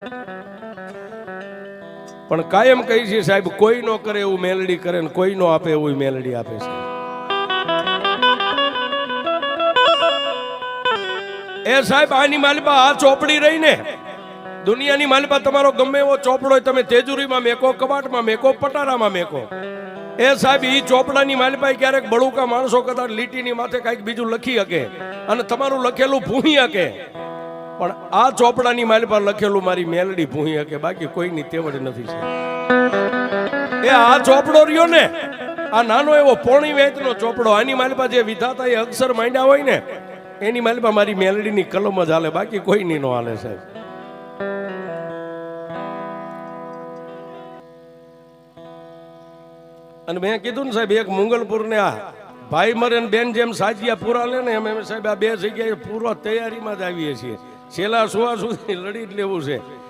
પણ કાયમ કહી છે સાહેબ, કોઈ નો કરે એવું મેલડી કરે ને કોઈ નો આપે એવું મેલડી આપે છે. એ સાહેબ આની માલિપા આ ચોપડી રહી ને, દુનિયાની માલિપા તમારો ગમે એવો ચોપડો હોય, તમે તેજુરીમાં મેકો, કબાટમાં મેકો, પટારામાં મેકો, એ સાહેબ ઈ ચોપડાની માલિપા ક્યારેક બળુકા માણસો કદાચ લીટીની માથે કઈક બીજું લખી શકે અને તમારું લખેલું ભૂહી શકે, પણ આ ચોપડાની માલિપા લખેલું મારી મેલડી ભૂહી શકે, બાકી કોઈની તેવડ નથી છે. એ આ ચોપડો રહ્યો ને, આ નાનો એવો પોણી વેચનો ચોપડો, આની માલિપા જે વિધાતા એ અક્ષર માંડ્યા હોય ને, એની માલિપા મારી મેલડીની કલમ જ હાલે, બાકી કોઈની નો હાલે સાહેબ. અને મેં કીધું ને સાહેબ, એક મુંગલપુર ને આ ભાઈ મરે ને બેન જેમ સાજિયા પૂરા લે ને, એમ સાહેબ આ બે જગ્યાએ પૂરો તૈયારીમાં જ આવીએ છીએ. છેલ્લા સુવા સુધી લડી જ લેવું છે.